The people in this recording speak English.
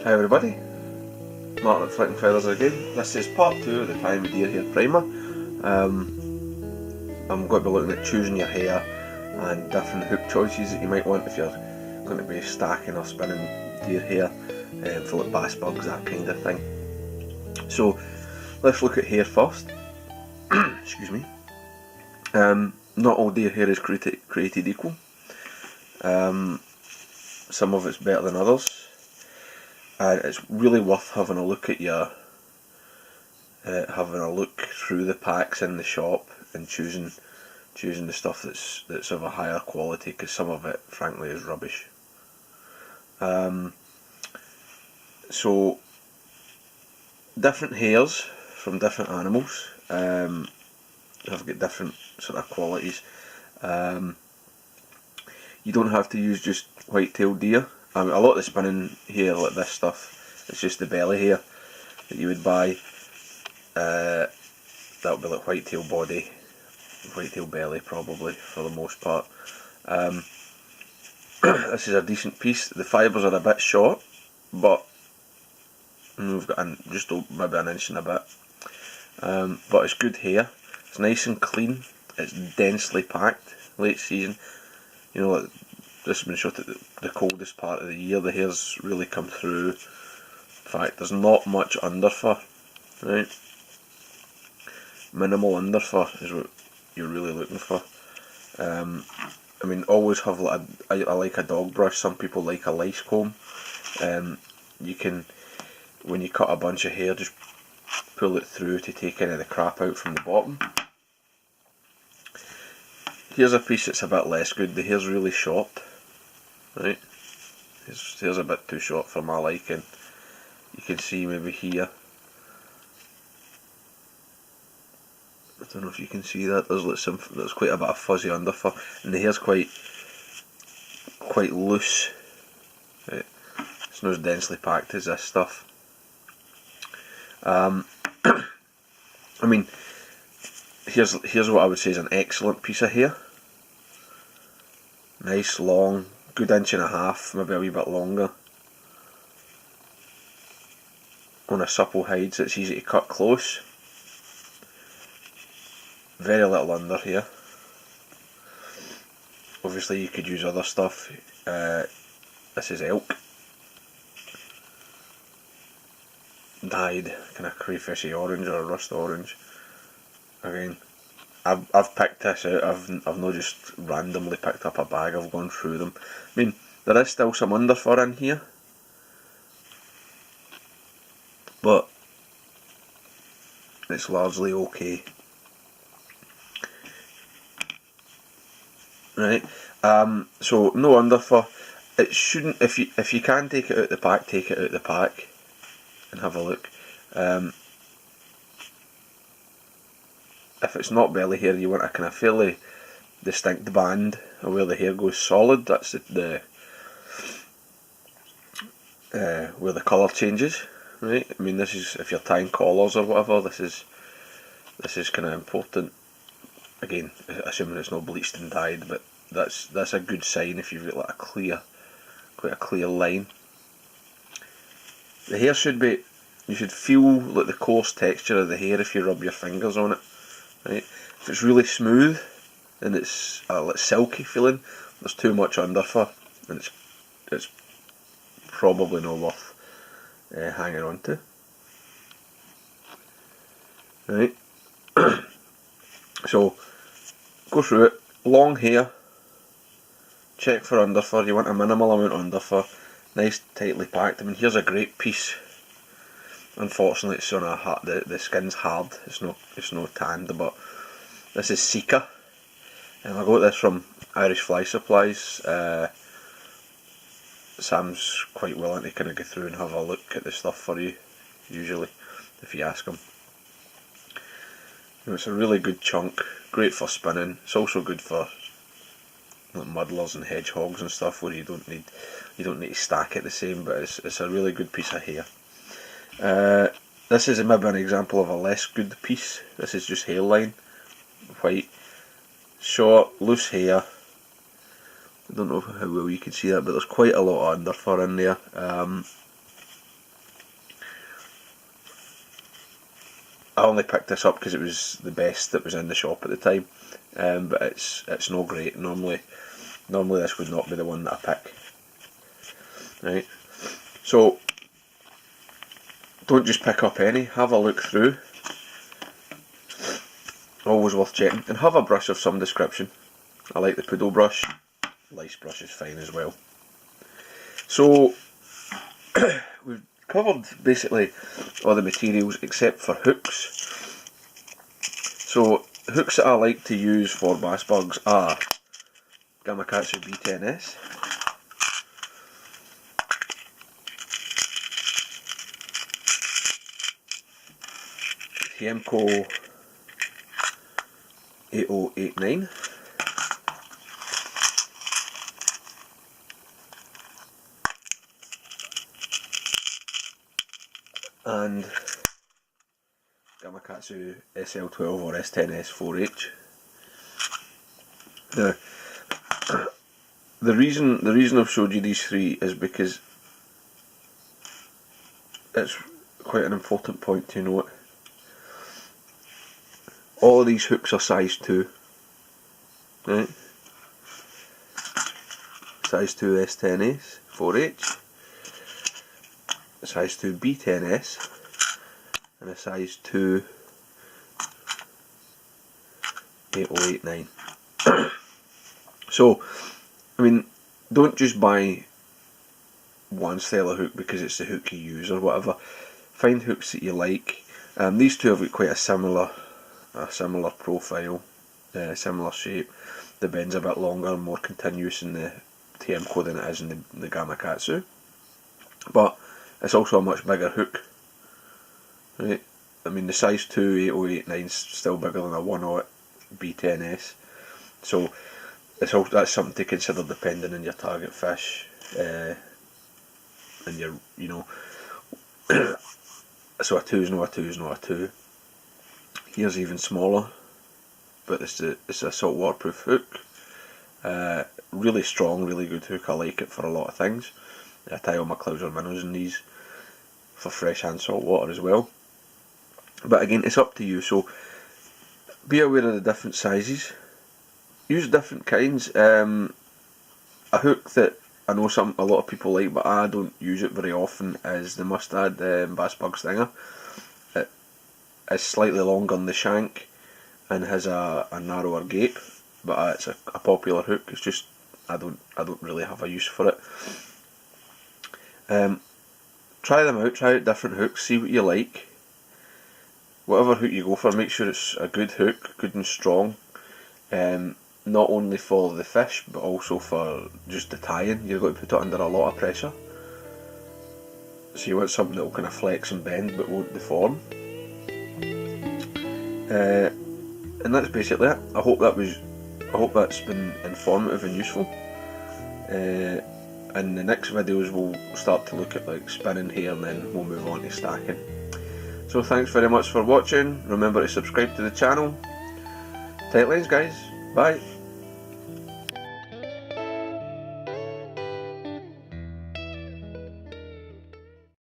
Hi everybody, Martin at Flicking Feathers again. This is part 2 of the Time with Deer Hair Primer. I'm going to be looking at choosing your hair and different hook choices that you might want if you're going to be stacking or spinning deer hair for like bass bugs, that kind of thing. So let's look at hair first. Excuse me. Not all deer hair is created equal. Some of it's better than others. And it's really worth having a look at your having a look through the packs in the shop and choosing the stuff that's of a higher quality, because some of it frankly is rubbish. So different hairs from different animals have got different sort of qualities. You don't have to use just white-tailed deer. A lot of the spinning hair, like this stuff, it's just the belly hair that you would buy. That would be like white-tail body, white-tail belly probably for the most part. This is a decent piece. The fibres are a bit short, but we've got just maybe an inch and a bit. But it's good hair. It's nice and clean. It's densely packed. Late season, you know, like this has been shot at the coldest part of the year. The hair's really come through. In fact, there's not much underfur, right? Minimal underfur is what you're really looking for. I mean, always have like I like a dog brush. Some people like a lice comb. You can, when you cut a bunch of hair, just pull it through to take any of the crap out from the bottom. Here's a piece that's a bit less good. The hair's really short, right? Here's a bit too short for my liking. You can see maybe here. I don't know if you can see that. There's quite a bit of fuzzy underfur, and the hair's quite loose. Right? It's not as densely packed as this stuff. I mean, here's what I would say is an excellent piece of hair. Nice, long, good inch and a half, maybe a wee bit longer. On a supple hide, so it's easy to cut close. Very little under here. Obviously you could use other stuff. This is elk. Dyed kind of crayfishy orange or rust orange. Again, I've picked this out. I've not just randomly picked up a bag. I've gone through them. I mean, there is still some underfur in here, but it's largely okay. Right. So no underfur. It shouldn't. If you can take it out the pack, take it out the pack and have a look. If it's not belly hair, you want a kind of fairly distinct band of where the hair goes solid. That's where the colour changes, right? I mean, this is if you're tying collars or whatever. This is kind of important. Again, assuming it's not bleached and dyed, but that's a good sign if you've got like quite a clear line. The hair you should feel like the coarse texture of the hair if you rub your fingers on it. Right? If it's really smooth and it's like silky feeling, there's too much underfur, and it's probably not worth hanging on to. Right. So go through it. Long hair. Check for underfur. You want a minimal amount of underfur. Nice, tightly packed. I mean, here's a great piece. Unfortunately, it's on the skin's hard. It's not tanned, but this is Sika, and I got this from Irish Fly Supplies. Sam's quite willing to kind of go through and have a look at the stuff for you, usually, if you ask him. You know, it's a really good chunk, great for spinning. It's also good for like muddlers and hedgehogs and stuff, where you don't need to stack it the same. But it's a really good piece of hair. This is maybe an example of a less good piece. This is just hairline, white, short, loose hair. I don't know how well you can see that, but there's quite a lot of underfur in there. I only picked this up because it was the best that was in the shop at the time, but it's no great. Normally this would not be the one that I pick. Right, so don't just pick up any, have a look through, always worth checking, and have a brush of some description. I like the poodle brush, lice brush is fine as well. So we've covered basically all the materials except for hooks. So hooks that I like to use for bass bugs are Gamakatsu B10S, Tiemco 8089, and Gamakatsu SL12 or S10S 4H. Now, the reason I've showed you these three is because it's quite an important point to note. All of these hooks are size 2, right? Size 2 S10S 4H, a size 2 B10S, and a size 2 8089. So, I mean, don't just buy one style of hook because it's the hook you use or whatever. Find hooks that you like. These two have got quite a similar profile, similar shape. The bend's a bit longer, more continuous in the Tiemco than it is in the Gamakatsu, but it's also a much bigger hook. Right? I mean, the size 2 8089 is still bigger than a 1/0 B10S, so that's something to consider depending on your target fish, and your, you know. So a 2 is not a 2 is not a 2. Here's even smaller, but it's a salt waterproof hook. Really strong, really good hook. I like it for a lot of things. I tie all my clouds or minnows in these for fresh and salt water as well. But again, it's up to you. So be aware of the different sizes. Use different kinds. A hook that I know a lot of people like, but I don't use it very often, is the Mustad Bass Bug Stinger. It is slightly longer on the shank and has a narrower gape, but it's a popular hook. It's just I don't really have a use for it. Try them out. Try out different hooks. See what you like. Whatever hook you go for, make sure it's a good hook, good and strong. Not only for the fish, but also for just the tie-in. You've got to put it under a lot of pressure. So you want something that will kind of flex and bend but won't deform. And that's basically it. I hope that's been informative and useful. In the next videos we'll start to look at like spinning here, and then we'll move on to stacking. So thanks very much for watching. Remember to subscribe to the channel. Tight lines, guys. Bye.